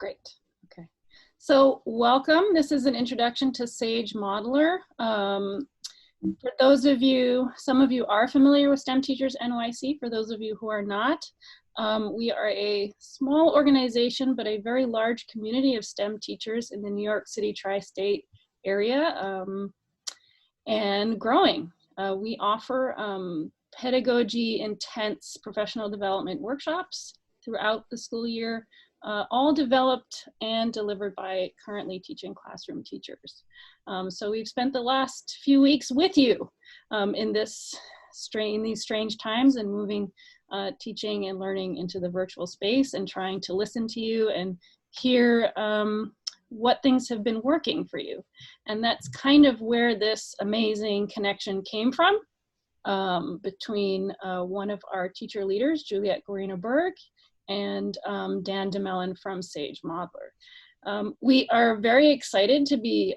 Great. Okay. So welcome. This is an introduction to SageModeler. For those of you, some of you are familiar with STEM Teachers NYC. For those of you who are not, we are a small organization, but a very large community of STEM teachers in the New York City tri-state area and growing. We offer pedagogy intense professional development workshops throughout the school year, all developed and delivered by currently teaching classroom teachers. So we've spent the last few weeks with you in these strange times and moving teaching and learning into the virtual space and trying to listen to you and hear what things have been working for you. And that's kind of where this amazing connection came from between one of our teacher leaders, Juliette Guarino-Berg, and Dan DeMellon from SageModeler. We are very excited to be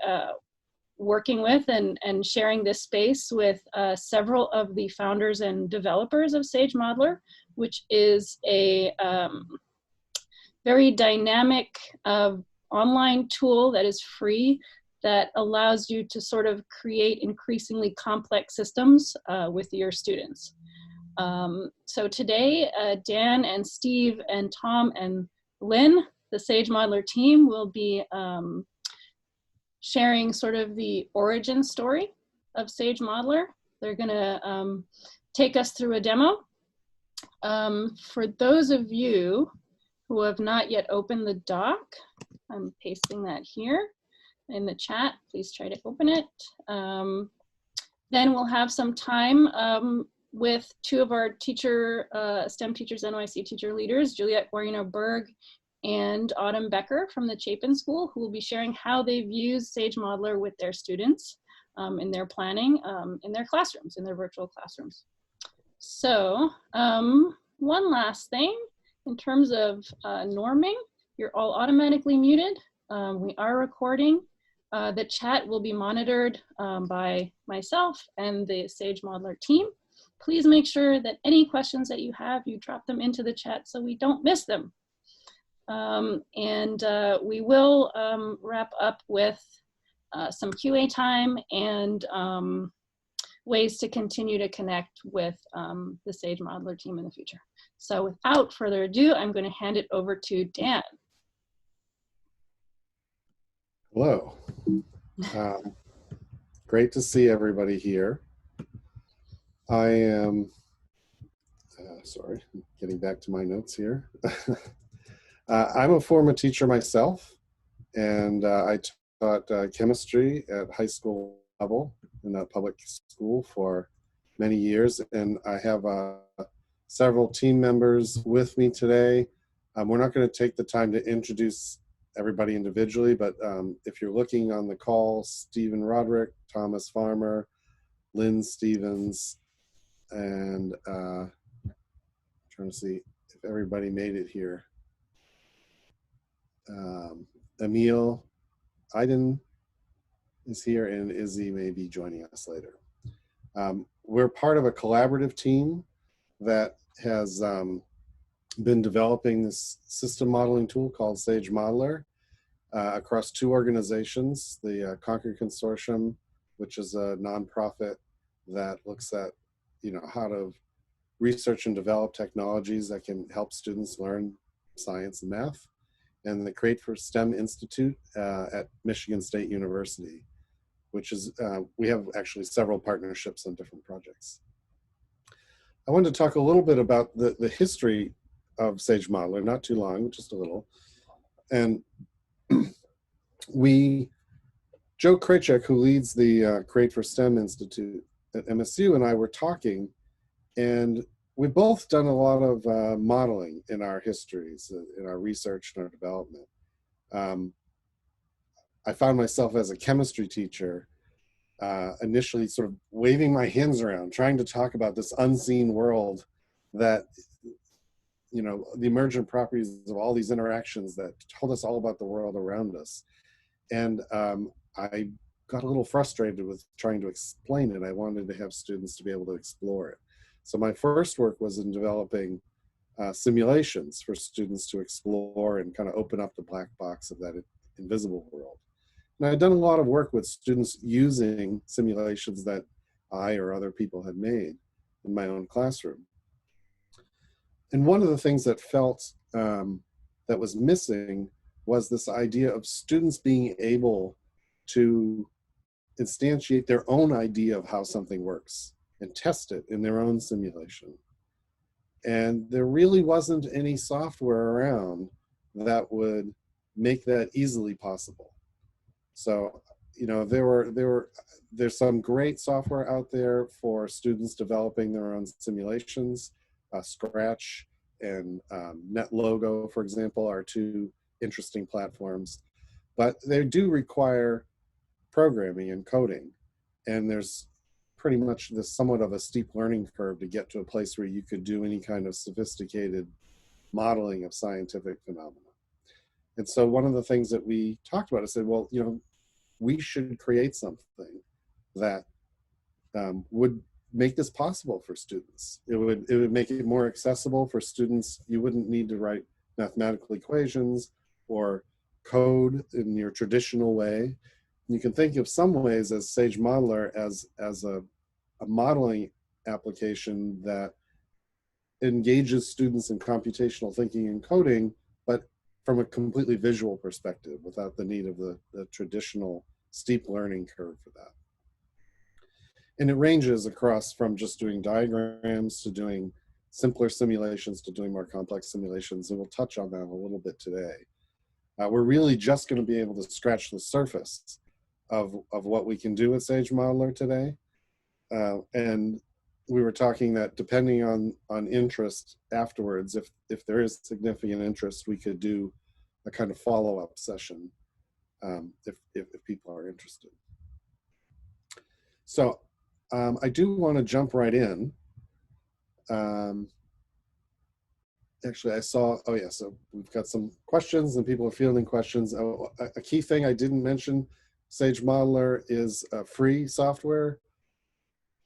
working with and sharing this space with several of the founders and developers of SageModeler, which is a very dynamic online tool that is free that allows you to sort of create increasingly complex systems with your students. So today, Dan and Steve and Tom and Lynn, the SageModeler team, will be sharing sort of the origin story of SageModeler. They're gonna take us through a demo. For those of you who have not yet opened the doc, I'm pasting that here in the chat. Please try to open it. Then we'll have some time with two of our STEM Teachers NYC teacher leaders, Juliette Guarino-Berg and Autumn Becker from the Chapin School, who will be sharing how they've used SageModeler with their students in their planning, in their classrooms, in their virtual classrooms. So one last thing, in terms of norming, you're all automatically muted. We are recording. The chat will be monitored by myself and the SageModeler team. Please make sure that any questions that you have, you drop them into the chat so we don't miss them. We will wrap up with some QA time and ways to continue to connect with the SageModeler team in the future. So without further ado, I'm going to hand it over to Dan. Hello. Great to see everybody here. I am, sorry, getting back to my notes here. I'm a former teacher myself, and I taught chemistry at high school level in a public school for many years, and I have several team members with me today. We're not going to take the time to introduce everybody individually, but if you're looking on the call, Stephen Roderick, Thomas Farmer, Lynn Stevens, and trying to see if everybody made it here. Emil Iden is here, and Izzy may be joining us later. We're part of a collaborative team that has been developing this system modeling tool called SageModeler across two organizations, the Concord Consortium, which is a nonprofit that looks at how to research and develop technologies that can help students learn science and math, and the Create for STEM Institute at Michigan State University, which is, we have actually several partnerships on different projects. I wanted to talk a little bit about the history of SageModeler, not too long, just a little. And Joe Kraychek, who leads the Create for STEM Institute at MSU, and I were talking, and we've both done a lot of modeling in our histories, in our research and our development. I found myself as a chemistry teacher initially sort of waving my hands around, trying to talk about this unseen world that, the emergent properties of all these interactions that told us all about the world around us. And I got a little frustrated with trying to explain it. I wanted to have students to be able to explore it. So my first work was in developing simulations for students to explore and kind of open up the black box of that invisible world. And I've done a lot of work with students using simulations that I or other people had made in my own classroom. And one of the things that felt that was missing was this idea of students being able to instantiate their own idea of how something works and test it in their own simulation. And there really wasn't any software around that would make that easily possible. So, you know, there's some great software out there for students developing their own simulations. Scratch and NetLogo, for example, are two interesting platforms, but they do require programming and coding. And there's pretty much this somewhat of a steep learning curve to get to a place where you could do any kind of sophisticated modeling of scientific phenomena. And so one of the things that we talked about, I said, well, you know, we should create something that would make this possible for students. It would make it more accessible for students. You wouldn't need to write mathematical equations or code in your traditional way. You can think of some ways as SageModeler as a modeling application that engages students in computational thinking and coding, but from a completely visual perspective without the need of the traditional steep learning curve for that. And it ranges across from just doing diagrams to doing simpler simulations to doing more complex simulations, and we'll touch on that a little bit today. We're really just going to be able to scratch the surface of what we can do with SageModeler today. And we were talking that depending on interest afterwards, if there is significant interest, we could do a kind of follow-up session if people are interested. So I do want to jump right in. Actually, I saw, oh yeah, so we've got some questions and people are fielding questions. Oh, a key thing I didn't mention, SageModeler is free software.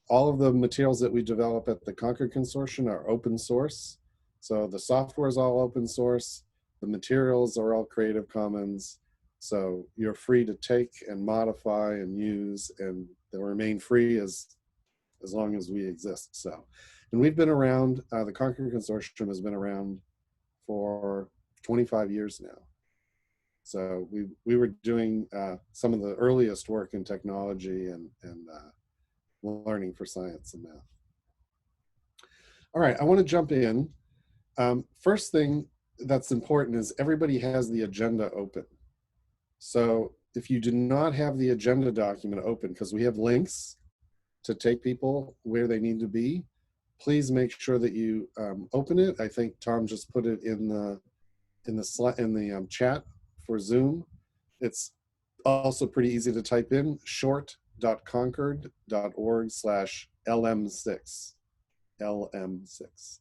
All of the materials that we develop at the Concord Consortium are open source. So the software is all open source. The materials are all Creative Commons. So you're free to take and modify and use, and they'll remain free as long as we exist. So, and we've been around, the Concord Consortium has been around for 25 years now. So we were doing some of the earliest work in technology and learning for science and math. All right, I want to jump in. First thing that's important is everybody has the agenda open. So if you do not have the agenda document open, because we have links to take people where they need to be, please make sure that you open it. I think Tom just put it in the chat for Zoom. It's also pretty easy to type in, short.concord.org/LM6. LM6.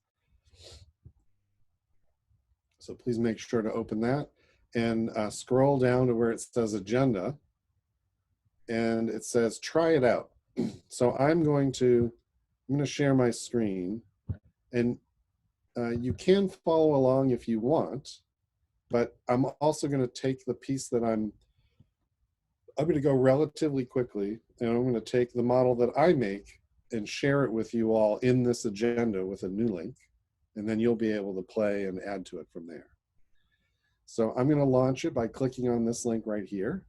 So please make sure to open that and scroll down to where it says agenda, and it says try it out. So I'm going to share my screen, and you can follow along if you want, but I'm also going to take the piece that I'm going to go relatively quickly, and I'm going to take the model that I make and share it with you all in this agenda with a new link, and then you'll be able to play and add to it from there. So I'm going to launch it by clicking on this link right here.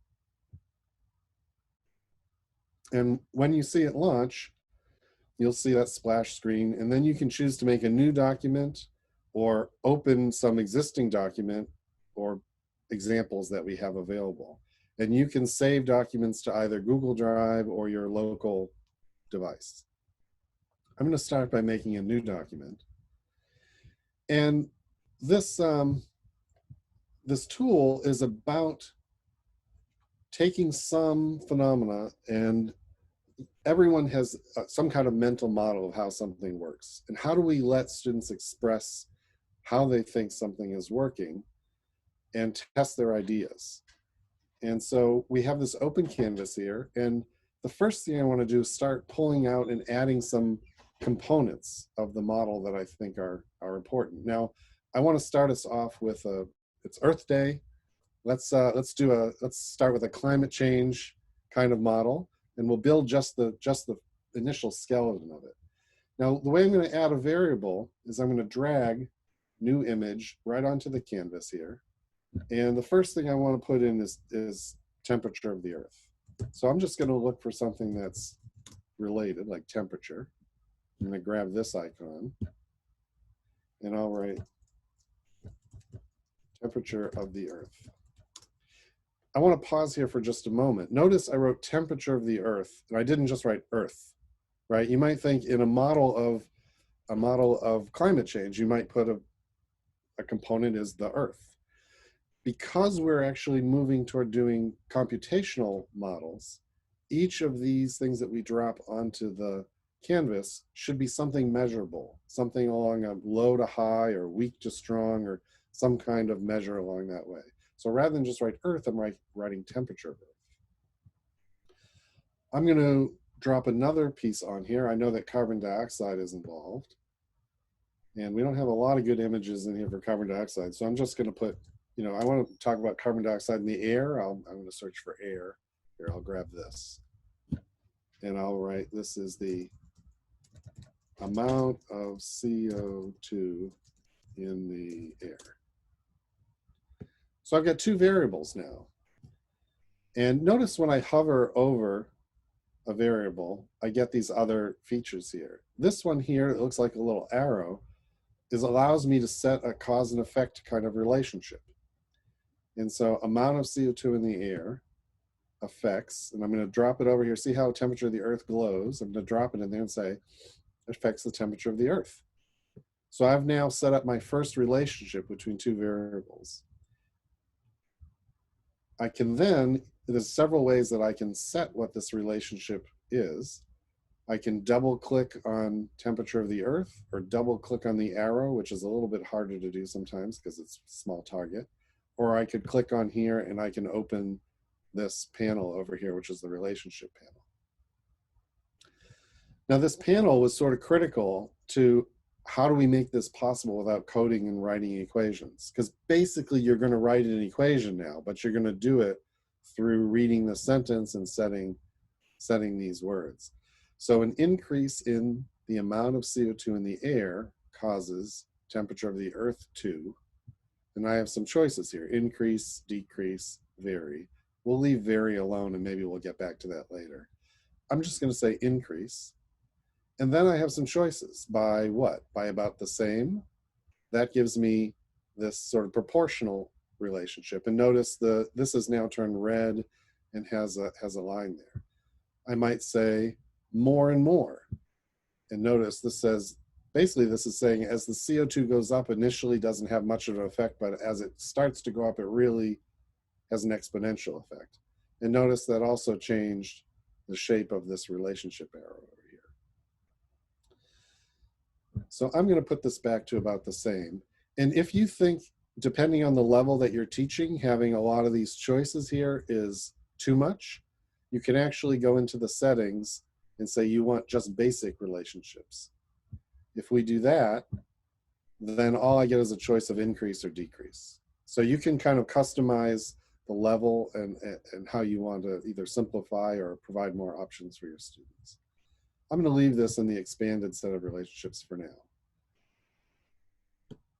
And when you see it launch, you'll see that splash screen, and then you can choose to make a new document or open some existing document or examples that we have available. And you can save documents to either Google Drive or your local device. I'm going to start by making a new document. And this, this tool is about taking some phenomena, and everyone has some kind of mental model of how something works. And how do we let students express how they think something is working and test their ideas? And so we have this open canvas here, and the first thing I want to do is start pulling out and adding some components of the model that I think are are important. Now, I want to start us off with it's Earth Day. Let's start with a climate change kind of model, and we'll build just the initial skeleton of it. Now, the way I'm going to add a variable is I'm going to drag new image right onto the canvas here. And the first thing I want to put in is temperature of the Earth. So I'm just going to look for something that's related, like temperature. I'm going to grab this icon, and I'll write temperature of the Earth. I want to pause here for just a moment. Notice I wrote temperature of the Earth, and I didn't just write Earth, right? You might think in a model of climate change, you might put a component is the Earth. Because we're actually moving toward doing computational models, each of these things that we drop onto the canvas should be something measurable, something along a low to high or weak to strong or some kind of measure along that way. So rather than just write Earth, I'm writing temperature of Earth. I'm going to drop another piece on here. I know that carbon dioxide is involved, and we don't have a lot of good images in here for carbon dioxide. So I'm just going to put, I want to talk about carbon dioxide in the air. I'm going to search for air. Here, I'll grab this. And I'll write, this is the amount of CO2 in the air. So I've got two variables now. And notice when I hover over a variable, I get these other features here. This one here, it looks like a little arrow, allows me to set a cause and effect kind of relationship. And so amount of CO2 in the air affects, and I'm going to drop it over here. See how temperature of the Earth glows? I'm going to drop it in there and say, affects the temperature of the Earth. So I've now set up my first relationship between two variables. I can then, there's several ways that I can set what this relationship is. I can double click on temperature of the Earth or double click on the arrow, which is a little bit harder to do sometimes because it's a small target. Or I could click on here and I can open this panel over here, which is the relationship panel. Now this panel was sort of critical to how do we make this possible without coding and writing equations? Because basically you're going to write an equation now, but you're going to do it through reading the sentence and setting these words. So an increase in the amount of CO2 in the air causes temperature of the Earth to, and I have some choices here, increase, decrease, vary. We'll leave vary alone and maybe we'll get back to that later. I'm just going to say increase. And then I have some choices. By what? By about the same. That gives me this sort of proportional relationship. And notice this is now turned red and has a line there. I might say more and more. And notice this says, basically this is saying as the CO2 goes up, initially doesn't have much of an effect, but as it starts to go up, it really has an exponential effect. And notice that also changed the shape of this relationship arrow over here. So I'm going to put this back to about the same. And if you think, depending on the level that you're teaching, having a lot of these choices here is too much, you can actually go into the settings and say you want just basic relationships. If we do that, then all I get is a choice of increase or decrease. So you can kind of customize the level and how you want to either simplify or provide more options for your students. I'm going to leave this in the expanded set of relationships for now.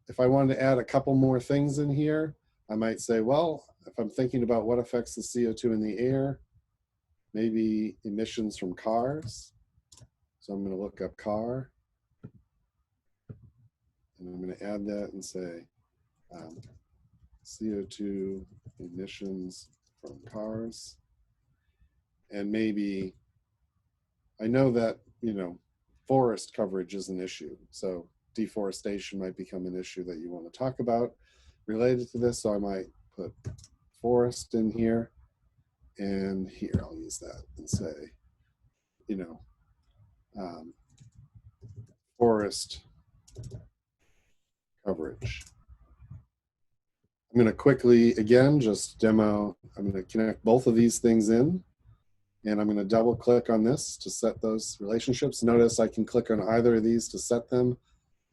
If I wanted to add a couple more things in here, I might say, well, if I'm thinking about what affects the CO2 in the air, maybe emissions from cars. So I'm going to look up car. And I'm going to add that and say CO2 emissions from cars. And maybe, I know that, forest coverage is an issue. So deforestation might become an issue that you want to talk about related to this. So I might put forest in here. And here, I'll use that and say, forest coverage. I'm going to quickly, again, just demo. I'm going to connect both of these things in, and I'm going to double click on this to set those relationships. Notice I can click on either of these to set them.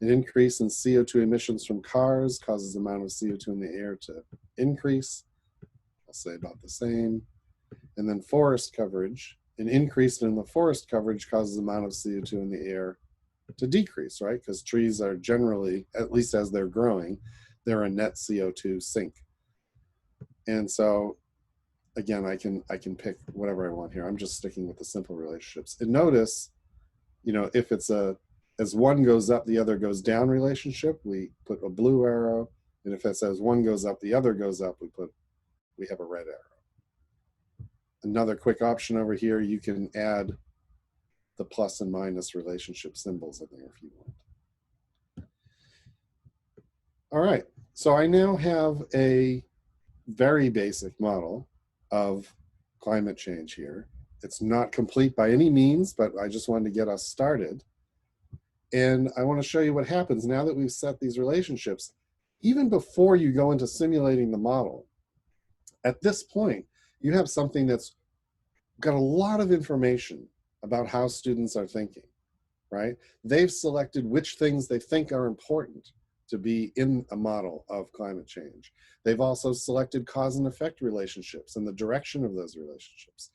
An increase in CO2 emissions from cars causes the amount of CO2 in the air to increase. I'll say about the same. And then forest coverage, an increase in the forest coverage causes the amount of CO2 in the air to decrease, right? Because trees are generally, at least as they're growing, they're a net CO2 sink. And so again, I can pick whatever I want here. I'm just sticking with the simple relationships. And notice, you know, if it's as one goes up, the other goes down relationship, we put a blue arrow. And if it says one goes up, the other goes up, we have a red arrow. Another quick option over here, you can add the plus and minus relationship symbols in there if you want. All right, so I now have a very basic model of climate change here. It's not complete by any means, but I just wanted to get us started. And I want to show you what happens now that we've set these relationships. Even before you go into simulating the model, at this point, you have something that's got a lot of information about how students are thinking, right? They've selected which things they think are important to be in a model of climate change. They've also selected cause and effect relationships and the direction of those relationships.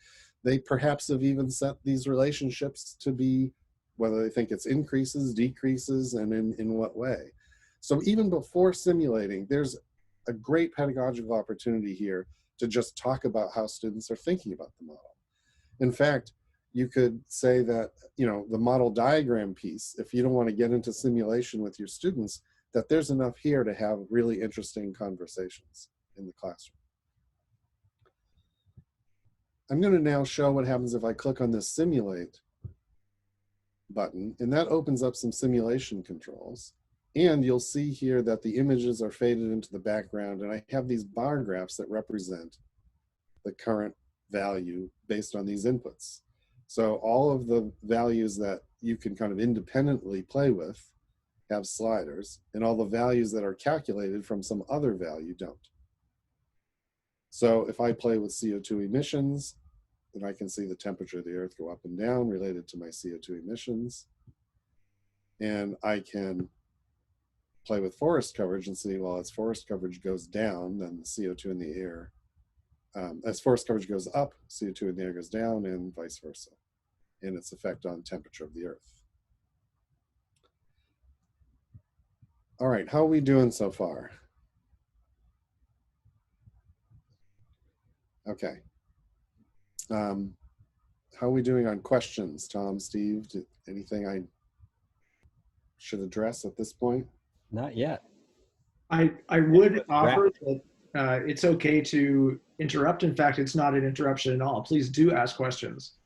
They perhaps have even set these relationships to be whether they think it's increases, decreases, and in what way. So even before simulating, there's a great pedagogical opportunity here to just talk about how students are thinking about the model. In fact, you could say that, you know, the model diagram piece, if you don't want to get into simulation with your students, that there's enough here to have really interesting conversations in the classroom. I'm going to now show what happens if I click on this simulate button, and that opens up some simulation controls. And you'll see here that the images are faded into the background, and I have these bar graphs that represent the current value based on these inputs. So all of the values that you can kind of independently play with have sliders, and all the values that are calculated from some other value don't. So if I play with CO2 emissions, then I can see the temperature of the earth go up and down related to my CO2 emissions. And I can play with forest coverage and see, well, as forest coverage goes down, then the CO2 in the air, as forest coverage goes up, CO2 in the air goes down, and vice versa, and its effect on temperature of the earth. All right, how are we doing so far? Okay. How are we doing on questions, Tom, Steve? Anything I should address at this point? Not yet. I would offer that it's okay to interrupt. In fact, it's not an interruption at all. Please do ask questions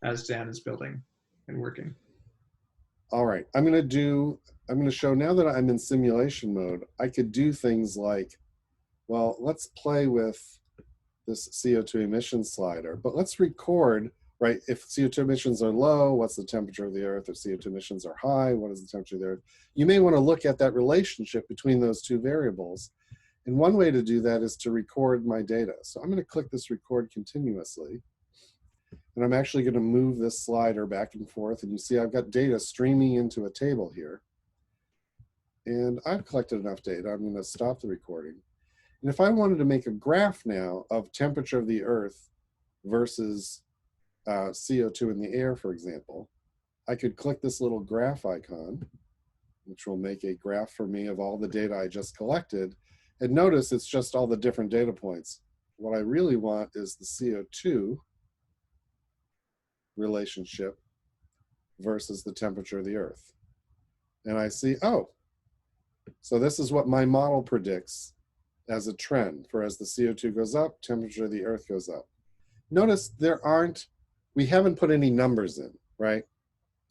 as Dan is building and working. All right, I'm going to show now that I'm in simulation mode, I could do things like, well, let's play with this CO2 emissions slider, but let's record, right? If CO2 emissions are low, what's the temperature of the earth? If CO2 emissions are high, what is the temperature of the earth? You may want to look at that relationship between those two variables. And one way to do that is to record my data. So I'm going to click this record continuously. And I'm actually going to move this slider back and forth. And you see I've got data streaming into a table here. And I've collected enough data. I'm going to stop the recording. And if I wanted to make a graph now of temperature of the earth versus CO2 in the air, for example, I could click this little graph icon, which will make a graph for me of all the data I just collected. And notice it's just all the different data points. What I really want is the CO2 relationship versus the temperature of the earth. And I see, oh, so this is what my model predicts as a trend for as the CO2 goes up, temperature of the earth goes up. Notice we haven't put any numbers in, right?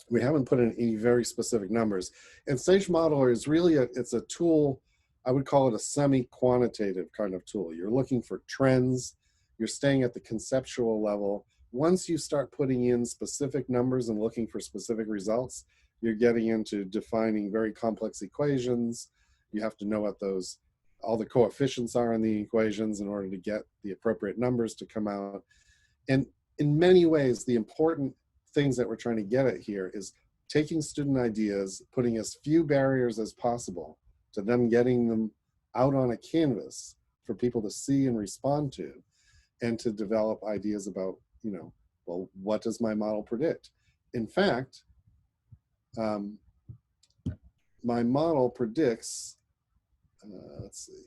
We haven't put in any very specific numbers. And SageModeler is really it's a tool, I would call it a semi-quantitative kind of tool. You're looking for trends, you're staying at the conceptual level. Once you start putting in specific numbers and looking for specific results, you're getting into defining very complex equations. You have to know what all the coefficients are in the equations in order to get the appropriate numbers to come out. And in many ways, the important things that we're trying to get at here is taking student ideas, putting as few barriers as possible to them getting them out on a canvas for people to see and respond to, and to develop ideas about, you know, well, what does my model predict? In fact, my model predicts, let's see.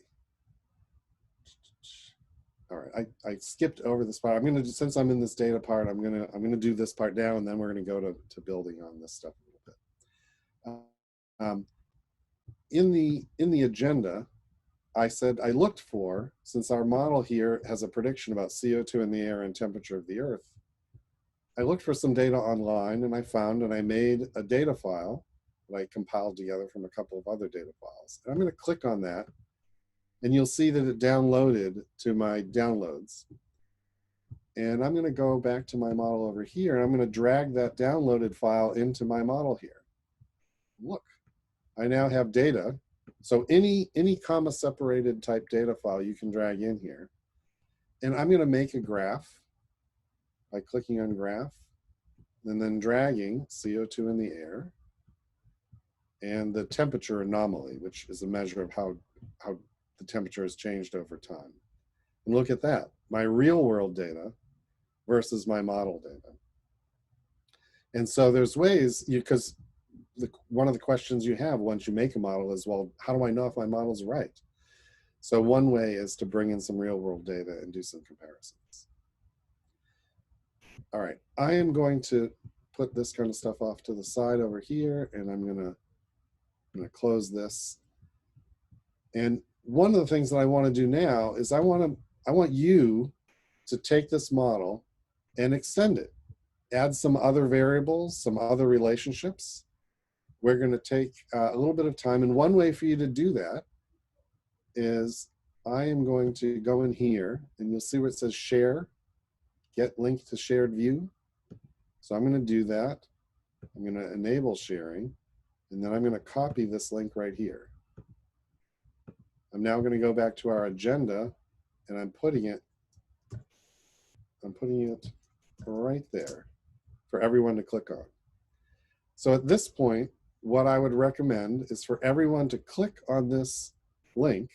All right, I skipped over this part. I'm gonna, since I'm in this data part, I'm gonna do this part now, and then we're gonna go to building on this stuff a little bit. In the agenda, I said I looked for, since our model here has a prediction about CO2 in the air and temperature of the earth, I looked for some data online, and I found, and I made a data file that I compiled together from a couple of other data files. And I'm going to click on that, and you'll see that it downloaded to my downloads. And I'm going to go back to my model over here, and I'm going to drag that downloaded file into my model here. Look, I now have data. So any comma separated type data file you can drag in here. And I'm going to make a graph by clicking on graph and then dragging CO2 in the air and the temperature anomaly, which is a measure of how the temperature has changed over time. And look at that, my real world data versus my model data. And so there's ways, because one of the questions you have once you make a model is, well, how do I know if my model's right? So one way is to bring in some real world data and do some comparisons. All right, I am going to put this kind of stuff off to the side over here, and I'm gonna close this. And one of the things that I want to do now is I want you to take this model and extend it, add some other variables, some other relationships. We're going to take a little bit of time, and one way for you to do that is I am going to go in here, and you'll see where it says share, get link to shared view. So I'm going to do that. I'm going to enable sharing, and then I'm going to copy this link right here. I'm now going to go back to our agenda, and I'm putting it right there for everyone to click on. So at this point, what I would recommend is for everyone to click on this link,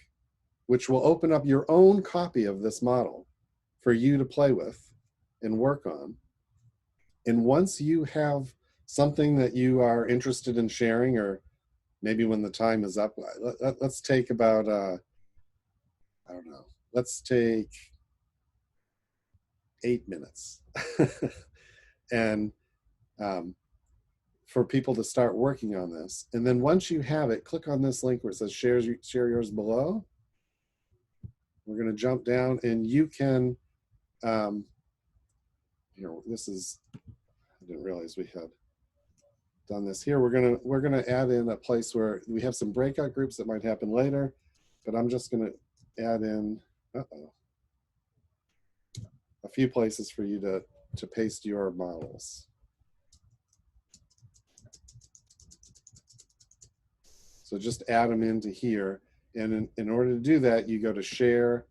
which will open up your own copy of this model for you to play with and work on. And once you have something that you are interested in sharing, or maybe when the time is up, let's take about, I don't know, let's take 8 minutes. And for people to start working on this. And then once you have it, click on this link where it says share yours below. We're going to jump down, and you can, this is, I didn't realize we had done this here. We're gonna add in a place where we have some breakout groups that might happen later, but I'm just going to add in a few places for you to paste your models. So just add them into here. And in order to do that, you go to share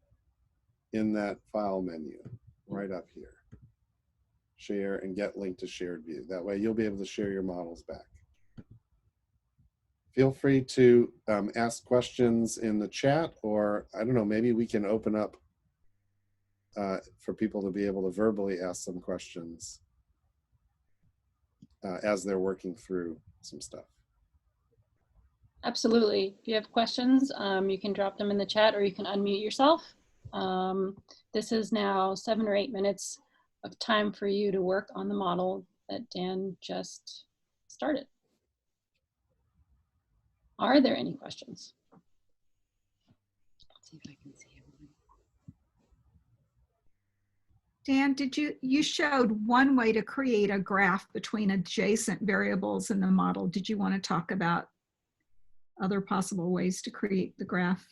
in that file menu right up here. Share and get link to shared view. That way you'll be able to share your models back. Feel free to ask questions in the chat, or I don't know, maybe we can open up for people to be able to verbally ask some questions as they're working through some stuff. Absolutely. If you have questions, you can drop them in the chat, or you can unmute yourself. This is now 7 or 8 minutes of time for you to work on the model that Dan just started. Are there any questions? Let's see if I can see everyone. Dan, you showed one way to create a graph between adjacent variables in the model. Did you want to talk about other possible ways to create the graph?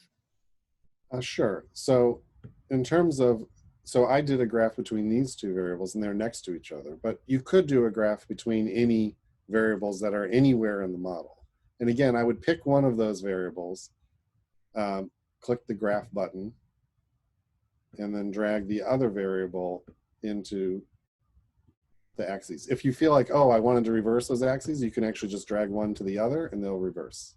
Sure. So in terms of, so I did a graph between these two variables, and they're next to each other, but you could do a graph between any variables that are anywhere in the model. And again, I would pick one of those variables, click the graph button, and then drag the other variable into the axes. If you feel like, oh, I wanted to reverse those axes, you can actually just drag one to the other and they'll reverse.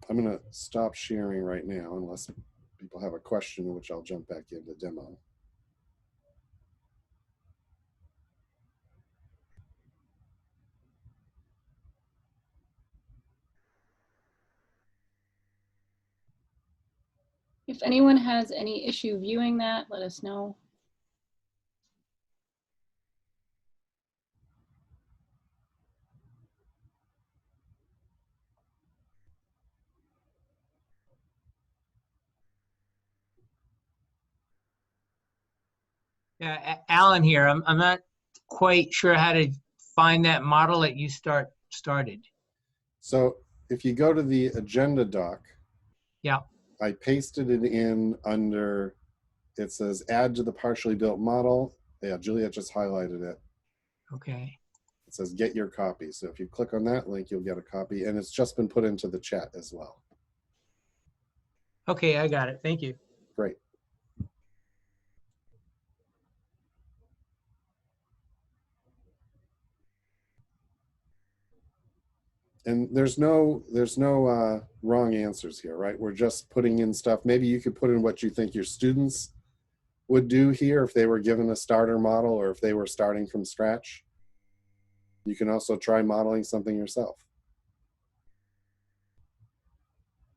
I'm going to stop sharing right now unless people have a question, which I'll jump back into demo. If anyone has any issue viewing that, let us know. Yeah, Alan here. I'm not quite sure how to find that model that you started. So if you go to the agenda doc, Yeah. I pasted it in under, it says add to the partially built model. Yeah, Juliet just highlighted it. Okay. It says get your copy. So if you click on that link, you'll get a copy, and it's just been put into the chat as well. Okay, I got it. Thank you. Great. And there's no wrong answers here, right? We're just putting in stuff. Maybe you could put in what you think your students would do here if they were given a starter model or if they were starting from scratch. You can also try modeling something yourself.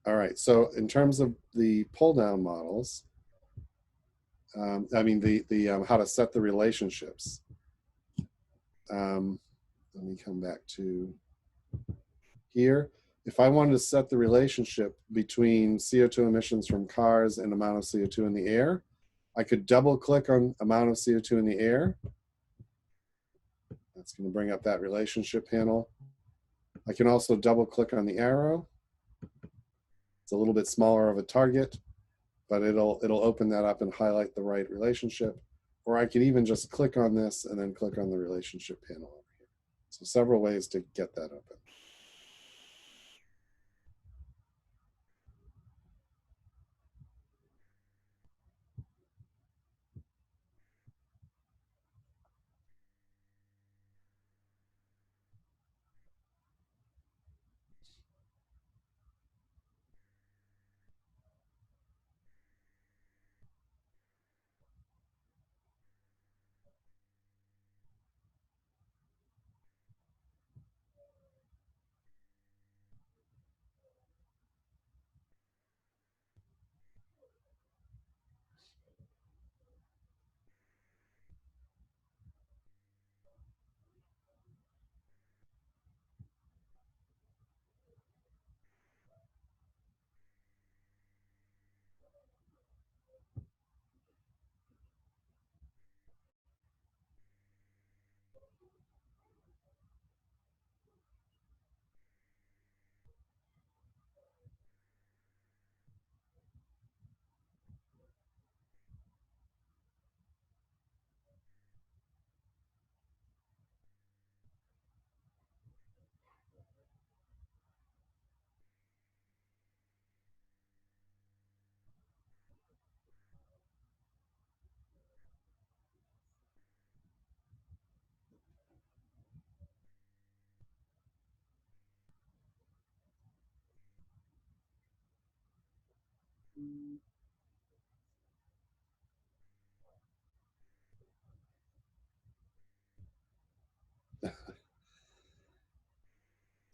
All right, so in terms of the pull down models, I mean the how to set the relationships. Let me come back to here. If I wanted to set the relationship between CO2 emissions from cars and amount of CO2 in the air, I could double click on amount of CO2 in the air. That's going to bring up that relationship panel. I can also double click on the arrow. It's a little bit smaller of a target, but it'll open that up and highlight the right relationship. Or I could even just click on this and then click on the relationship panel over here. So several ways to get that open.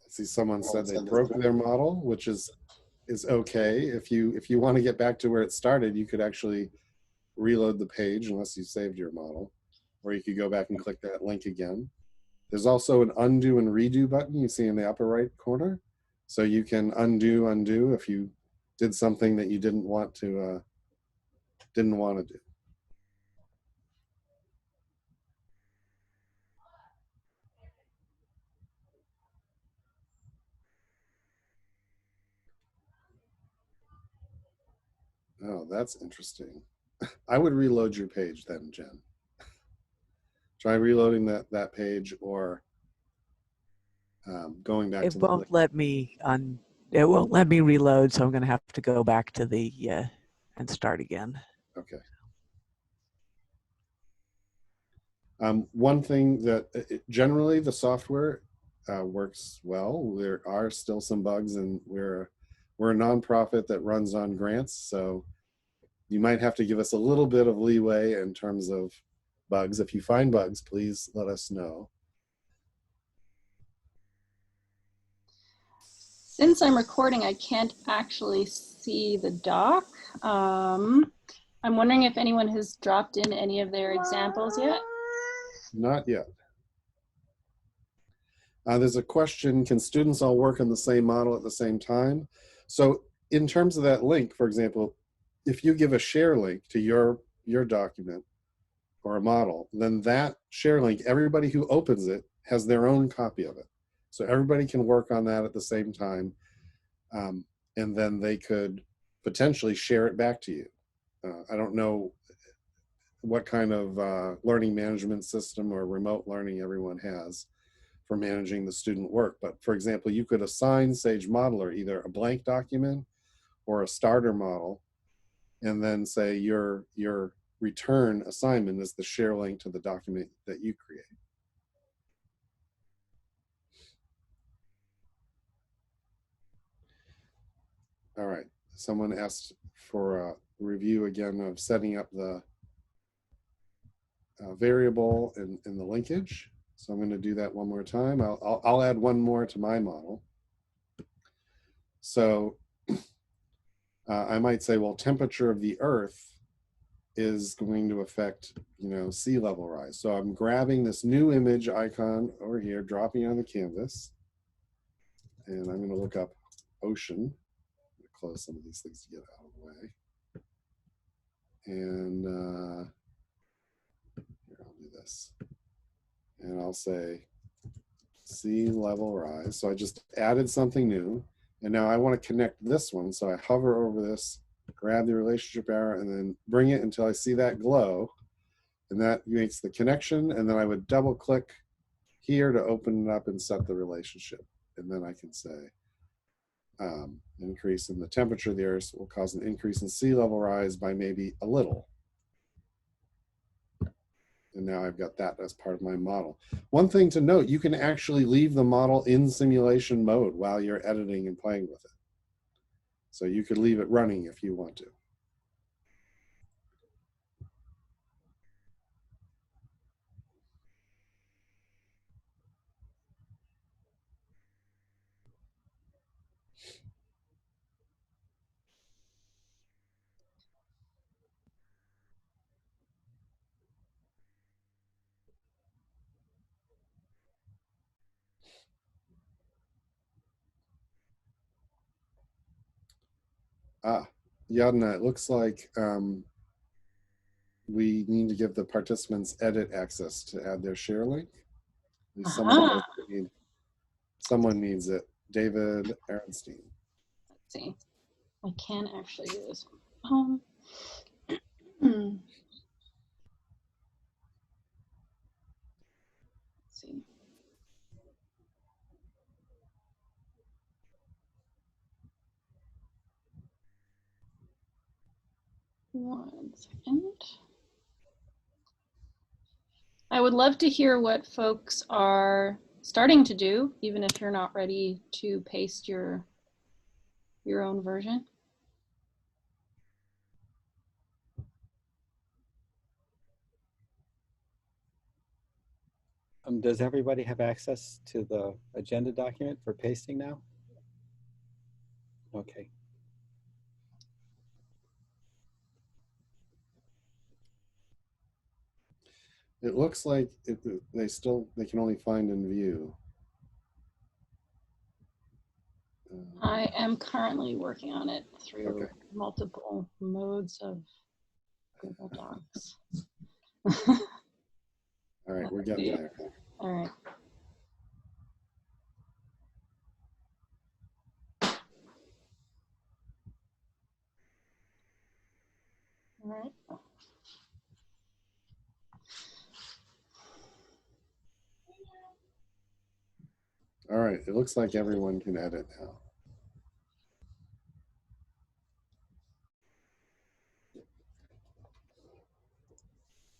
I see someone said they broke their model, which is okay. If you want to get back to where it started, you could actually reload the page unless you saved your model, or you could go back and click that link again. There's also an undo and redo button you see in the upper right corner. So you can undo if you did something that you didn't want to do. Oh, that's interesting. I would reload your page then, Jen. Try reloading that page or going back to It the won't link. let me It won't let me reload, so I'm going to have to go back to the and start again. Okay. One thing that generally the software works well. There are still some bugs, and we're a nonprofit that runs on grants, so you might have to give us a little bit of leeway in terms of bugs. If you find bugs, please let us know. Since I'm recording, I can't actually see the doc. I'm wondering if anyone has dropped in any of their examples yet. Not yet. There's a question, can students all work on the same model at the same time? So in terms of that link, for example, if you give a share link to your document or a model, then that share link, everybody who opens it has their own copy of it. So everybody can work on that at the same time, and then they could potentially share it back to you. I don't know what kind of learning management system or remote learning everyone has for managing the student work. But for example, you could assign SageModeler either a blank document or a starter model, and then say your return assignment is the share link to the document that you create. All right, someone asked for a review again of setting up the variable and the linkage. So I'm going to do that one more time. I'll add one more to my model. So I might say, well, temperature of the earth is going to affect, sea level rise. So I'm grabbing this new image icon over here, dropping on the canvas, and I'm going to look up ocean. Close some of these things to get out of the way. And here, I'll do this. And I'll say sea level rise. So I just added something new. And now I want to connect this one. So I hover over this, grab the relationship arrow, and then bring it until I see that glow. And that makes the connection. And then I would double click here to open it up and set the relationship. And then I can say, increase in the temperature of the earth will cause an increase in sea level rise by maybe a little. And now I've got that as part of my model. One thing to note, you can actually leave the model in simulation mode while you're editing and playing with it. So you could leave it running if you want to. Yadna, it looks like we need to give the participants edit access to add their share link. At least someone needs it. David Aronstein. Let's see. I can actually do this. Let's see. One second. I would love to hear what folks are starting to do, even if you're not ready to paste your own version. Does everybody have access to the agenda document for pasting now? Okay. It looks like they can only find in view. I am currently working on it through multiple modes of Google Docs. All right, we're getting there. All right. All right. All right, it looks like everyone can edit now.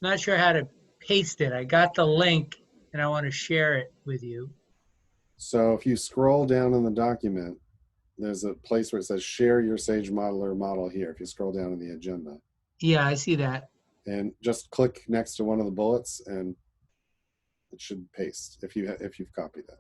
Not sure how to paste it. I got the link and I want to share it with you. So if you scroll down in the document, there's a place where it says share your SageModeler model here. If you scroll down in the agenda, Yeah, I see that. and just click next to one of the bullets, and it should paste if you've copied that.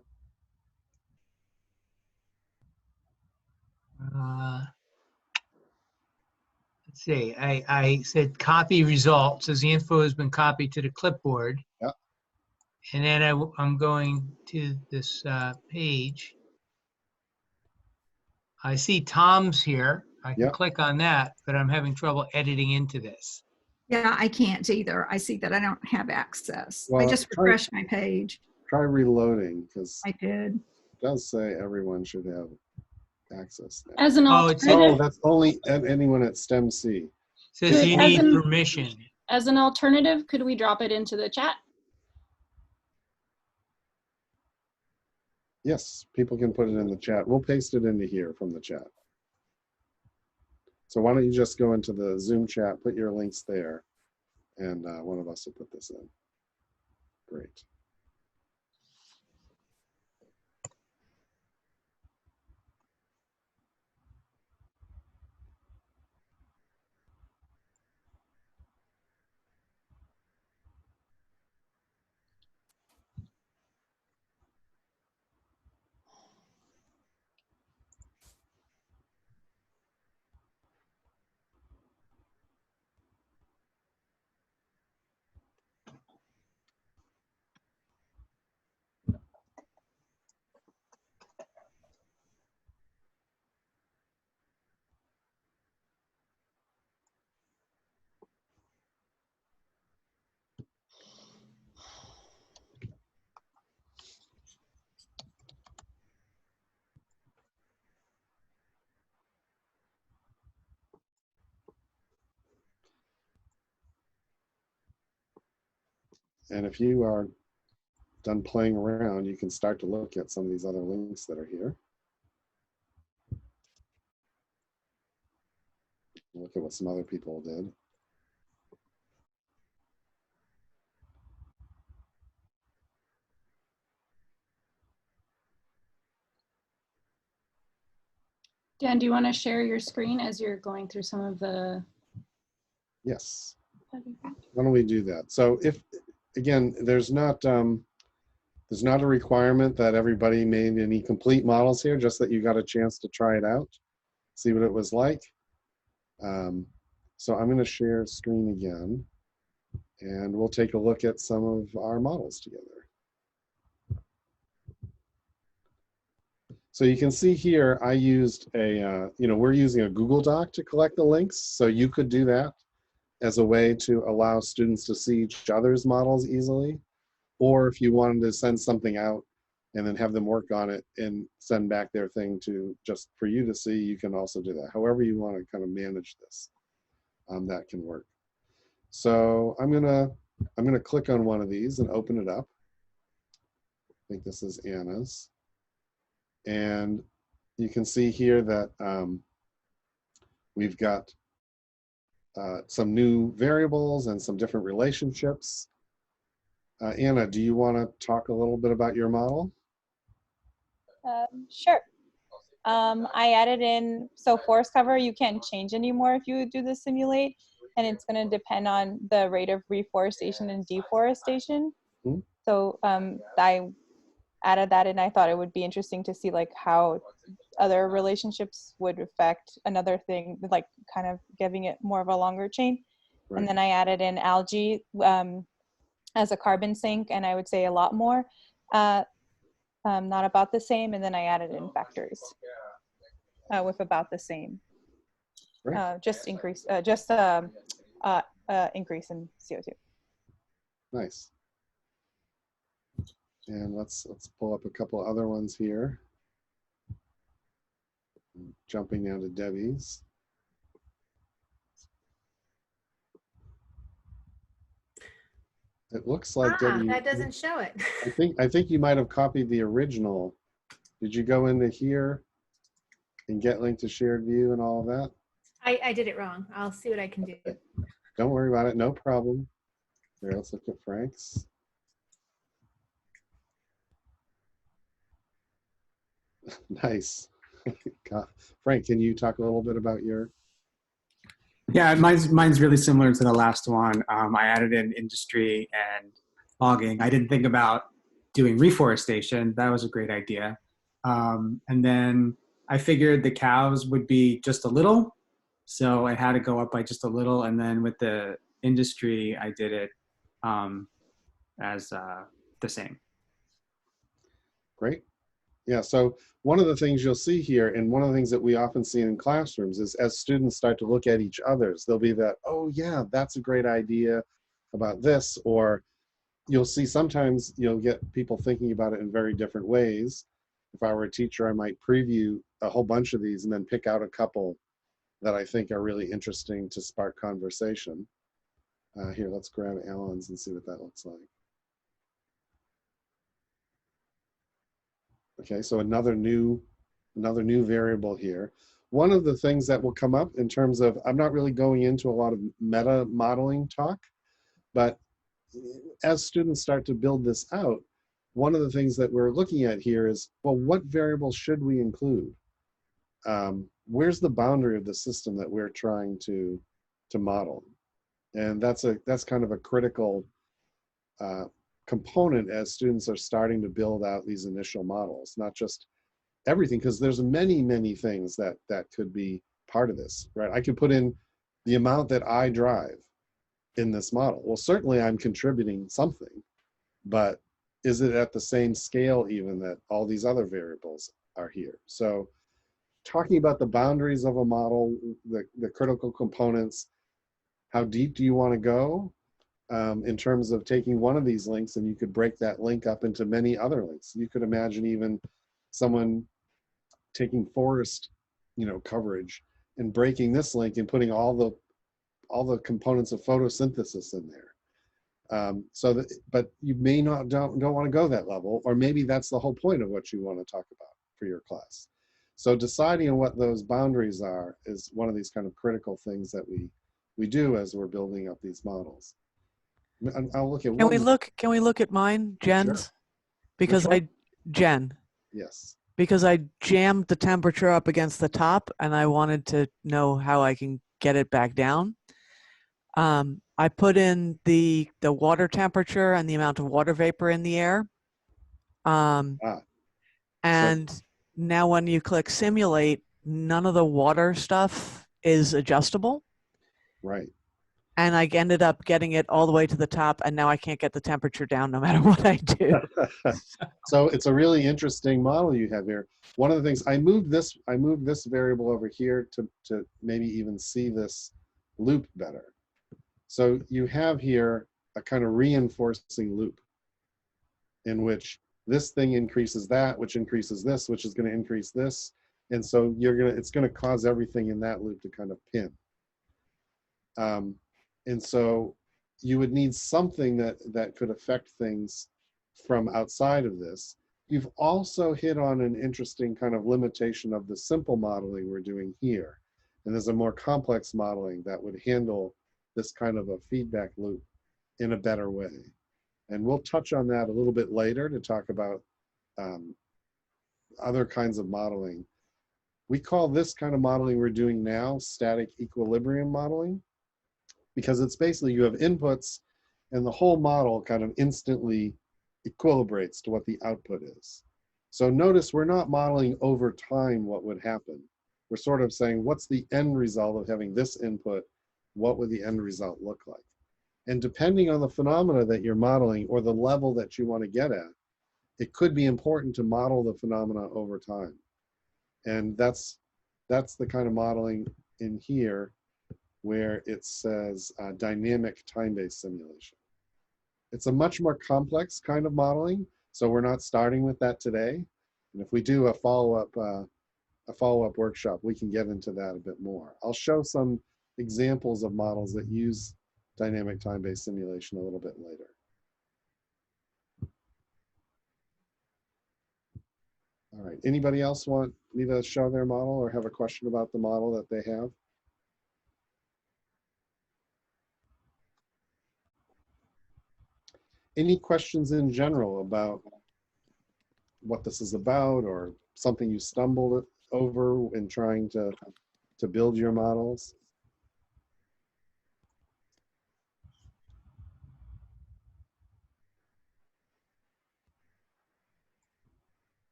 Let's see. I said copy results as the info has been copied to the clipboard. Yeah. And then I'm going to this page. I see Tom's here. I can Yeah. click on that, but I'm having trouble editing into this. Yeah, I can't either. I see that I don't have access. I Well, just refreshed my page. Try reloading, because I did. it does say everyone should have access now. As an Oh, it's alternative, Oh, that's only anyone at STEM C. says Good. you As need in- permission. as an alternative, could we drop it into the chat? Yes, people can put it in the chat. We'll paste it into here from the chat. So why don't you just go into the Zoom chat, put your links there, and one of us will put this in. Great. And if you are done playing around, you can start to look at some of these other links that are here. Look at what some other people did. Dan, do you want to share your screen as you're going through some of the? Yes. Why don't we do that? So if, again, there's not a requirement that everybody made any complete models here, just that you got a chance to try it out, see what it was like. So I'm going to share screen again, and we'll take a look at some of our models together. So you can see here, I used we're using a Google Doc to collect the links. So you could do that as a way to allow students to see each other's models easily. Or if you wanted to send something out and then have them work on it and send back their thing to just for you to see, you can also do that. However you want to kind of manage this, that can work. So I'm gonna click on one of these and open it up. I think this is Anna's. And you can see here that we've got some new variables and some different relationships. Anna, do you want to talk a little bit about your model? Sure. I added in, so forest cover, you can't change anymore if you do the simulate, and it's going to depend on the rate of reforestation and deforestation. Hmm. So I added that in. I thought it would be interesting to see like how other relationships would affect another thing, like kind of giving it more of a longer chain. Right. And then I added in algae as a carbon sink, and I would say a lot more. Not about the same, and then I added in factors with about the same. Right. Just increase in CO2. Nice. And let's pull up a couple other ones here. Jumping down to Debbie's. It looks like Debbie, that doesn't show it. I think you might have copied the original. Did you go into here and get link to shared view and all of that? I did it wrong. I'll see what I can do. Don't worry about it. No problem. Here, let's look at Frank's. Nice. Frank, can you talk a little bit about your? Yeah, mine's really similar to the last one. I added in industry and logging. I didn't think about doing reforestation. That was a great idea. And then I figured the cows would be just a little, so I had to go up by just a little. And then with the industry, I did it as the same. Great. Yeah, so one of the things you'll see here, and one of the things that we often see in classrooms is as students start to look at each other's, there'll be that, oh yeah, that's a great idea about this, or you'll see sometimes you'll get people thinking about it in very different ways. If I were a teacher, I might preview a whole bunch of these and then pick out a couple that I think are really interesting to spark conversation. Here, let's grab Alan's and see what that looks like. Okay, so another new variable here. One of the things that will come up in terms of, I'm not really going into a lot of meta modeling talk, but as students start to build this out, one of the things that we're looking at here is, well, what variables should we include? Where's the boundary of the system that we're trying to model? And that's kind of a critical component as students are starting to build out these initial models, not just everything, because there's many things that could be part of this, right? I could put in the amount that I drive in this model. Well, certainly I'm contributing something, but is it at the same scale even that all these other variables are here? So talking about the boundaries of a model, the critical components, how deep do you want to go? In terms of taking one of these links, and you could break that link up into many other links. You could imagine even someone taking forest, coverage and breaking this link and putting all the components of photosynthesis in there. But you may don't want to go that level, or maybe that's the whole point of what you want to talk about for your class. So deciding on what those boundaries are is one of these kind of critical things that we do as we're building up these models. I'll look at Can we look at mine, Jen's? Sure. Because Jen. Yes. Because I jammed the temperature up against the top and I wanted to know how I can get it back down. I put in the water temperature and the amount of water vapor in the air. And now when you click simulate, none of the water stuff is adjustable. Right. And I ended up getting it all the way to the top, and now I can't get the temperature down no matter what I do. So it's a really interesting model you have here. One of the things, I moved this variable over here to maybe even see this loop better. So you have here a kind of reinforcing loop in which this thing increases that, which increases this, which is going to increase this. And so it's going to cause everything in that loop to kind of pin. And so you would need something that could affect things from outside of this. You've also hit on an interesting kind of limitation of the simple modeling we're doing here. And there's a more complex modeling that would handle this kind of a feedback loop in a better way. And we'll touch on that a little bit later to talk about other kinds of modeling. We call this kind of modeling we're doing now static equilibrium modeling, because it's basically you have inputs and the whole model kind of instantly equilibrates to what the output is. So notice we're not modeling over time what would happen. We're sort of saying, what's the end result of having this input? What would the end result look like? And depending on the phenomena that you're modeling or the level that you want to get at, it could be important to model the phenomena over time. And that's the kind of modeling in here where it says dynamic time-based simulation. It's a much more complex kind of modeling, so we're not starting with that today. And if we do a follow-up workshop, we can get into that a bit more. I'll show some examples of models that use dynamic time-based simulation a little bit later. All right, anybody else want me to show their model or have a question about the model that they have? any questions in general about what this is about, or something you stumbled over in trying to build your models?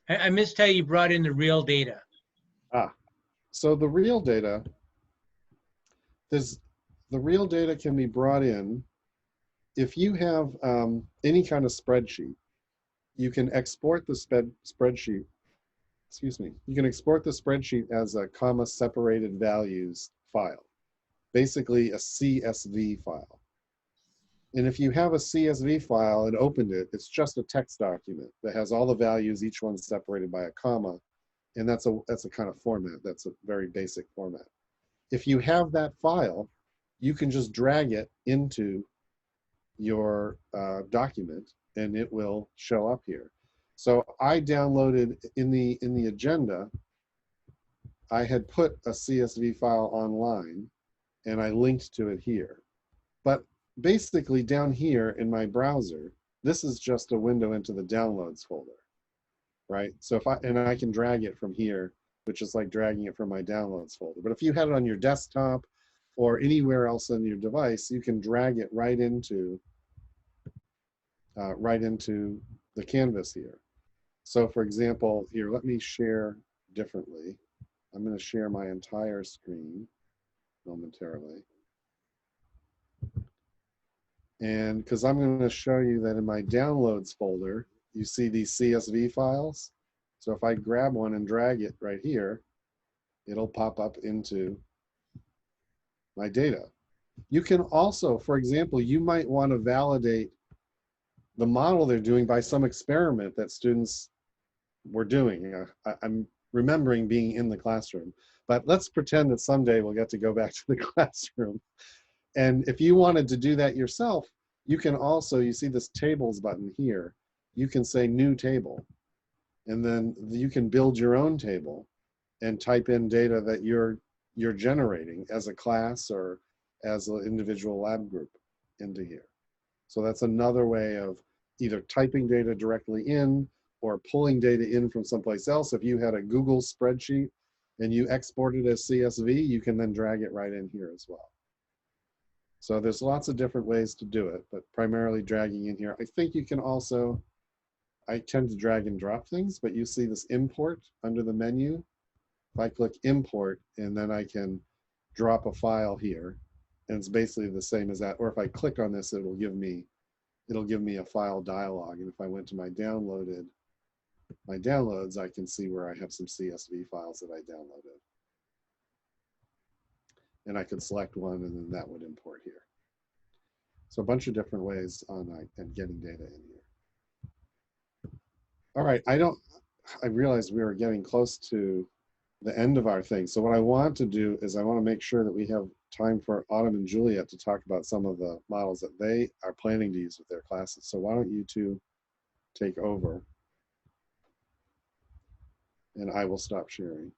I missed how you brought in the real data. So the real data, the real data can be brought in if you have any kind of spreadsheet. You can export the spreadsheet. Excuse me. You can export the spreadsheet as a comma separated values file, basically a CSV file. And if you have a CSV file and opened it, it's just a text document that has all the values, each one separated by a comma. And that's a kind of format. That's a very basic format. If you have that file, you can just drag it into your document and it will show up here. So I downloaded in the agenda, I had put a CSV file online and I linked to it here. But basically down here in my browser, this is just a window into the downloads folder, right? So if I can drag it from here, which is like dragging it from my downloads folder. But if you had it on your desktop or anywhere else on your device, you can drag it right into the canvas here. So for example, here, let me share differently. I'm going to share my entire screen momentarily. And because I'm going to show you that in my downloads folder, you see these CSV files. So if I grab one and drag it right here, it'll pop up into my data. You can also, for example, you might want to validate the model they're doing by some experiment that students were doing. I'm remembering being in the classroom, but let's pretend that someday we'll get to go back to the classroom. And if you wanted to do that yourself, you can also, you see this tables button here, you can say new table, and then you can build your own table and type in data that you're generating as a class or as an individual lab group into here. So that's another way of either typing data directly in or pulling data in from someplace else. If you had a Google spreadsheet and you export it as CSV, you can then drag it right in here as well. So there's lots of different ways to do it, but primarily dragging in here. I think you can also, I tend to drag and drop things, but you see this import under the menu. If I click import, and then I can drop a file here, and it's basically the same as that. Or if I click on this, it'll give me a file dialog. And if I went to my downloads, I can see where I have some CSV files that I downloaded. And I could select one, and then that would import here. So a bunch of different ways on getting data in here. All right, I realized we were getting close to the end of our thing. So what I want to do is I want to make sure that we have time for Autumn and Juliet to talk about some of the models that they are planning to use with their classes. So why don't you two take over, and I will stop sharing.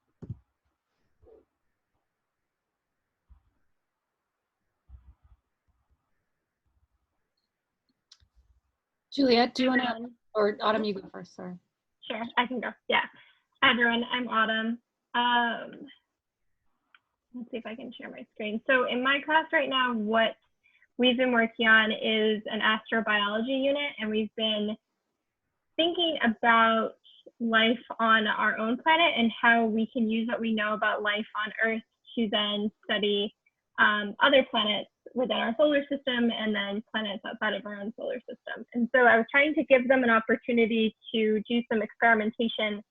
Juliet, do you want to, or Autumn, you go first, sorry. Sure, I can go. Yeah. Hi, everyone. I'm Autumn. Let's see if I can share my screen. So in my class right now, what we've been working on is an astrobiology unit, and we've been thinking about life on our own planet and how we can use what we know about life on Earth to then study other planets within our solar system and then planets outside of our own solar system. And so I was trying to give them an opportunity to do some experimentation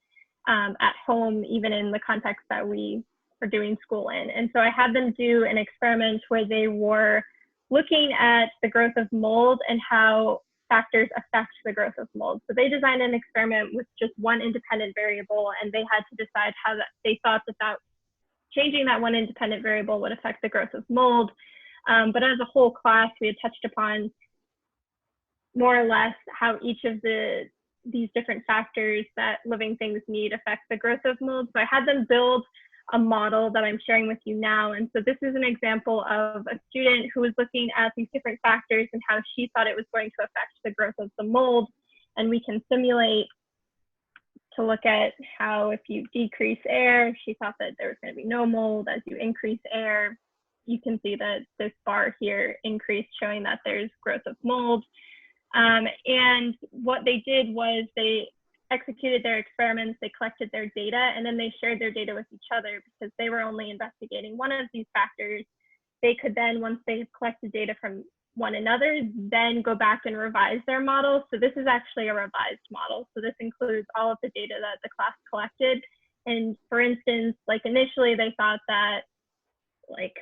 at home, even in the context that we are doing school in. And so I had them do an experiment where they were looking at the growth of mold and how factors affect the growth of mold. So they designed an experiment with just one independent variable, and they had to decide how they thought that changing that one independent variable would affect the growth of mold. But as a whole class, we had touched upon more or less how each of these different factors that living things need affect the growth of mold. So I had them build a model that I'm sharing with you now. And so this is an example of a student who was looking at these different factors and how she thought it was going to affect the growth of the mold. And we can simulate to look at how if you decrease air, she thought that there was going to be no mold. As you increase air, you can see that this bar here increased, showing that there's growth of mold. And what they did was they executed their experiments, they collected their data, and then they shared their data with each other because they were only investigating one of these factors. They could then, once they collected data from one another, then go back and revise their model. So this is actually a revised model. So this includes all of the data that the class collected. And for instance, like initially they thought that like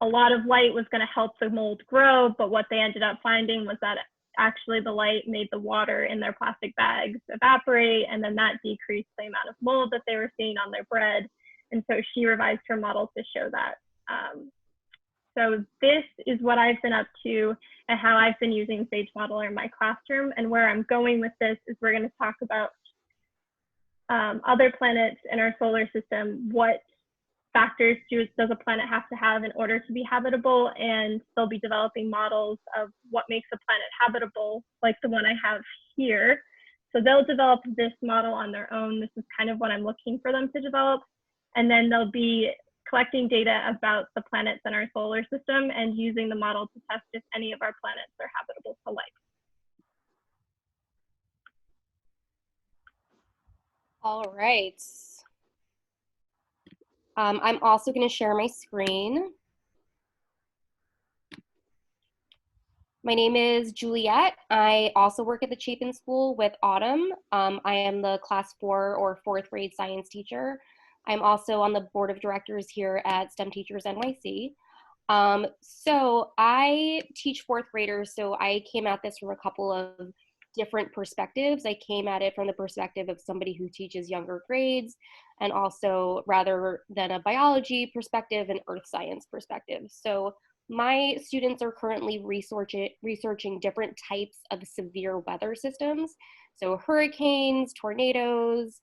a lot of light was going to help the mold grow, but what they ended up finding was that actually the light made the water in their plastic bags evaporate, and then that decreased the amount of mold that they were seeing on their bread. And so she revised her model to show that. So this is what I've been up to and how I've been using SageModeler in my classroom. And where I'm going with this is we're going to talk about other planets in our solar system. What factors does a planet have to have in order to be habitable? And they'll be developing models of what makes a planet habitable, like the one I have here. So they'll develop this model on their own. This is kind of what I'm looking for them to develop. And then they'll be collecting data about the planets in our solar system and using the model to test if any of our planets are habitable to life. All right. I'm also going to share my screen. My name is Juliet. I also work at the Chapin School with Autumn. I am the class 4 or 4th grade science teacher. I'm also on the board of directors here at STEM Teachers NYC. So I teach 4th graders, so I came at this from a couple of different perspectives. I came at it from the perspective of somebody who teaches younger grades, and also rather than a biology perspective, an earth science perspective. So my students are currently researching different types of severe weather systems. So hurricanes, tornadoes,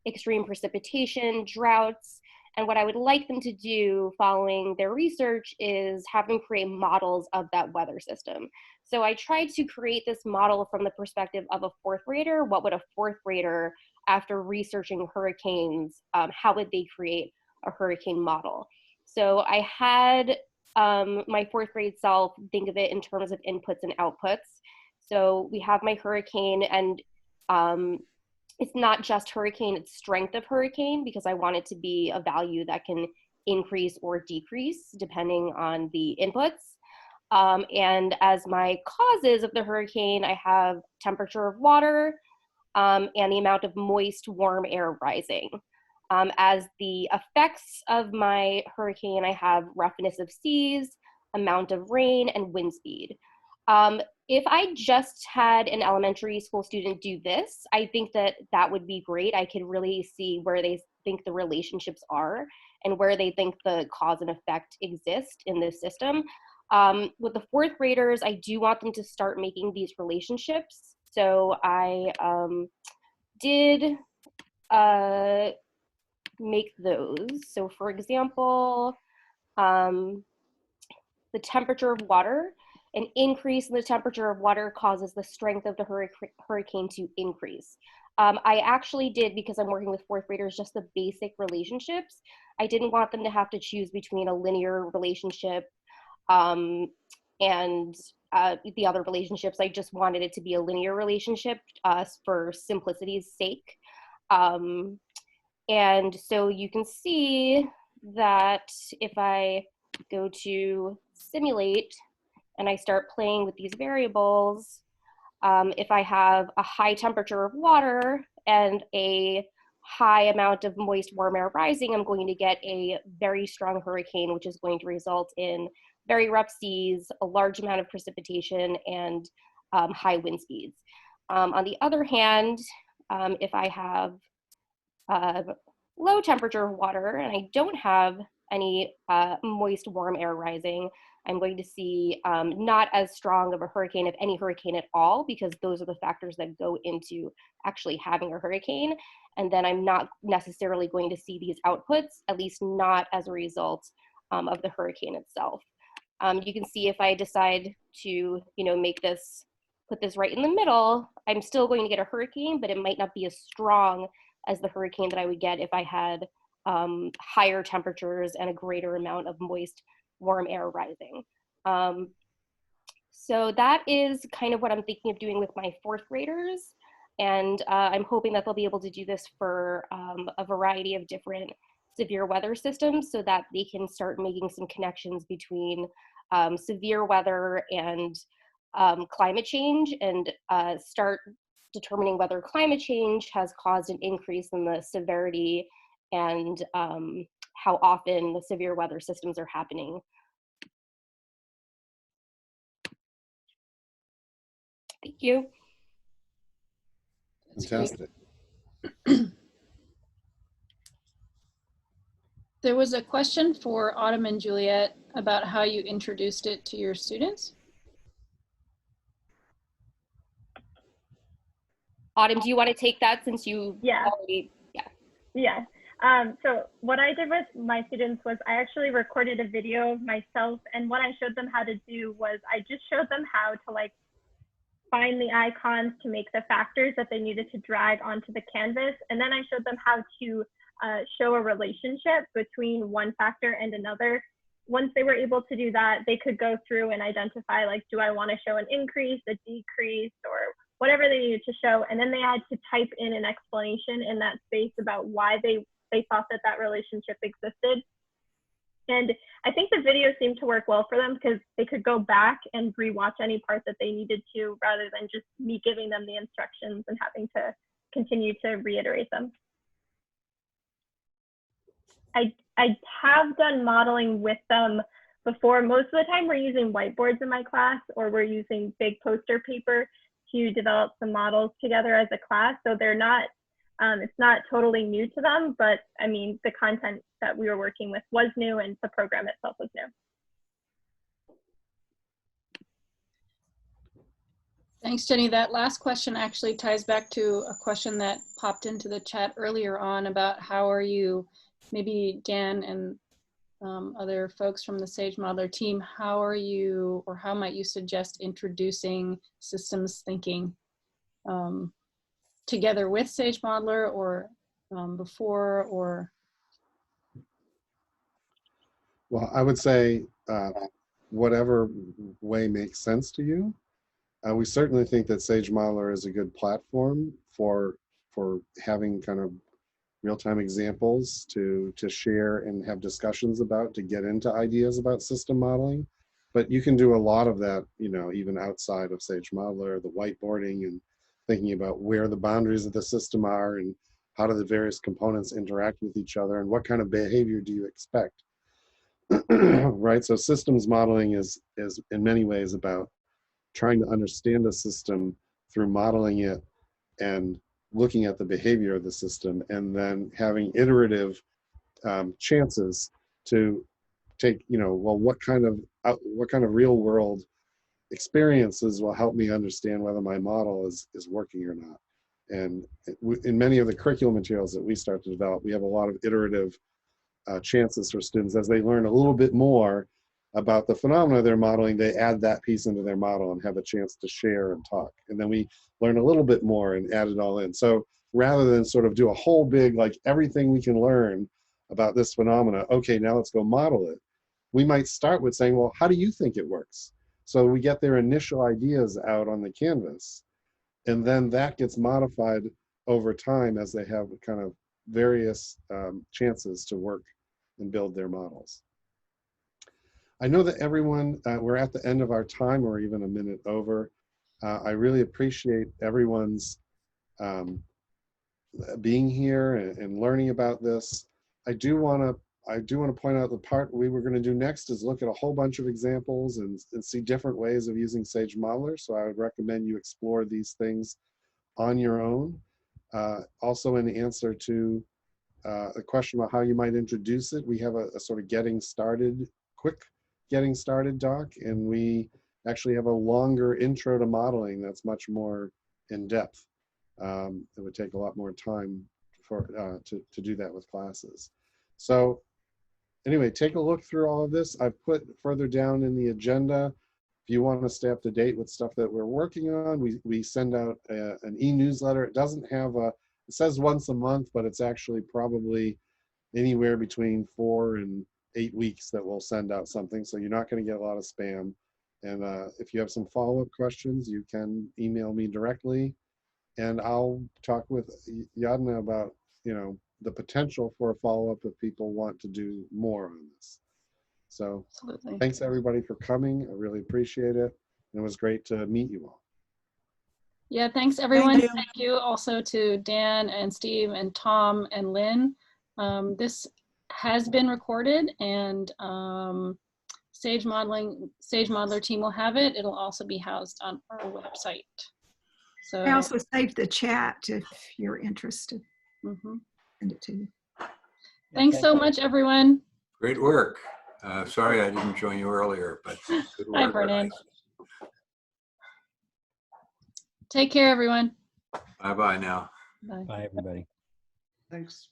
extreme precipitation, droughts. And what I would like them to do following their research is have them create models of that weather system. So I tried to create this model from the perspective of a 4th grader. What would a 4th grader, after researching hurricanes, how would they create a hurricane model? So I had my 4th grade self think of it in terms of inputs and outputs. So we have my hurricane, and it's not just hurricane, it's strength of hurricane, because I want it to be a value that can increase or decrease depending on the inputs. And as my causes of the hurricane, I have temperature of water and the amount of moist, warm air rising. As the effects of my hurricane, I have roughness of seas, amount of rain, and wind speed. If I just had an elementary school student do this, I think that that would be great. I could really see where they think the relationships are and where they think the cause and effect exist in this system. With the 4th graders, I do want them to start making these relationships. So I did make those. So for example, the temperature of water. An increase in the temperature of water causes the strength of the hurricane to increase. I actually did, because I'm working with 4th graders, just the basic relationships. I didn't want them to have to choose between a linear relationship and the other relationships. I just wanted it to be a linear relationship for simplicity's sake. And so you can see that if I go to simulate, and I start playing with these variables, if I have a high temperature of water and a high amount of moist, warm air rising, I'm going to get a very strong hurricane, which is going to result in very rough seas, a large amount of precipitation, and high wind speeds. On the other hand, if I have low temperature of water and I don't have any moist, warm air rising, I'm going to see not as strong of a hurricane, if any hurricane at all, because those are the factors that go into actually having a hurricane. And then I'm not necessarily going to see these outputs, at least not as a result of the hurricane itself. You can see if I decide to, put this right in the middle, I'm still going to get a hurricane, but it might not be as strong as the hurricane that I would get if I had higher temperatures and a greater amount of moist, warm air rising. So that is kind of what I'm thinking of doing with my fourth graders. And I'm hoping that they'll be able to do this for a variety of different severe weather systems so that they can start making some connections between severe weather and climate change, and start determining whether climate change has caused an increase in the severity and how often the severe weather systems are happening. Thank you. Fantastic. There was a question for Autumn and Juliet about how you introduced it to your students. Autumn, do you want to take that since you Yeah. already, Yeah. So what I did with my students was I actually recorded a video of myself, and what I showed them how to do was I just showed them how to like find the icons to make the factors that they needed to drag onto the canvas. And then I showed them how to show a relationship between one factor and another. Once they were able to do that, they could go through and identify, like, do I want to show an increase, a decrease, or whatever they needed to show. And then they had to type in an explanation in that space about why they thought that that relationship existed. And I think the video seemed to work well for them because they could go back and rewatch any part that they needed to, rather than just me giving them the instructions and having to continue to reiterate them. I have done modeling with them before. Most of the time we're using whiteboards in my class, or we're using big poster paper to develop some models together as a class. So they're not, it's not totally new to them, but I mean, the content that we were working with was new and the program itself was new. Thanks, Jenny. That last question actually ties back to a question that popped into the chat earlier on about how are you, maybe Dan and other folks from the SageModeler team, how are you, or how might you suggest introducing systems thinking together with SageModeler, or before, or? Well, I would say whatever way makes sense to you. We certainly think that SageModeler is a good platform for having kind of real-time examples to share and have discussions about, to get into ideas about system modeling. But you can do a lot of that, even outside of SageModeler, the whiteboarding and thinking about where the boundaries of the system are and how do the various components interact with each other and what kind of behavior do you expect. Right, so systems modeling is in many ways about trying to understand a system through modeling it and looking at the behavior of the system, and then having iterative chances to take, well, what kind of real world experiences will help me understand whether my model is working or not. And in many of the curriculum materials that we start to develop, we have a lot of iterative chances for students as they learn a little bit more about the phenomena they're modeling. They add that piece into their model and have a chance to share and talk. And then we learn a little bit more and add it all in. So rather than sort of do a whole big, like everything we can learn about this phenomena, okay, now let's go model it. We might start with saying, well, how do you think it works? So we get their initial ideas out on the canvas, and then that gets modified over time as they have kind of various chances to work and build their models. I know that everyone, we're at the end of our time, or even a minute over. I really appreciate everyone's being here and learning about this. I do want to point out the part we were going to do next is look at a whole bunch of examples and see different ways of using SageModeler. So I would recommend you explore these things on your own. Also, in answer to a question about how you might introduce it, we have a sort of getting started quick getting started doc, and we actually have a longer intro to modeling that's much more in depth. It would take a lot more time for to do that with classes. So anyway, take a look through all of this. I've put further down in the agenda. If you want to stay up to date with stuff that we're working on, we send out an e-newsletter. It doesn't have a, it says once a month, but it's actually probably anywhere between 4 and 8 weeks that we'll send out something. So you're not going to get a lot of spam. And if you have some follow-up questions, you can email me directly, and I'll talk with Yadna about, you know, the potential for a follow-up if people want to do more on this. So Absolutely. thanks everybody for coming. I really appreciate it. And it was great to meet you all. Yeah, thanks everyone. you. Thank you also to Dan and Steve and Tom and Lynn. This has been recorded, and SageModeler team will have it. It'll also be housed on our website. So I also saved the chat if you're interested. Send it to you. Thanks so much, everyone. Great work. Sorry I didn't join you earlier, but good work. Hi, Vernon. Take care, everyone. Bye-bye now. Bye. Bye, everybody. Thanks.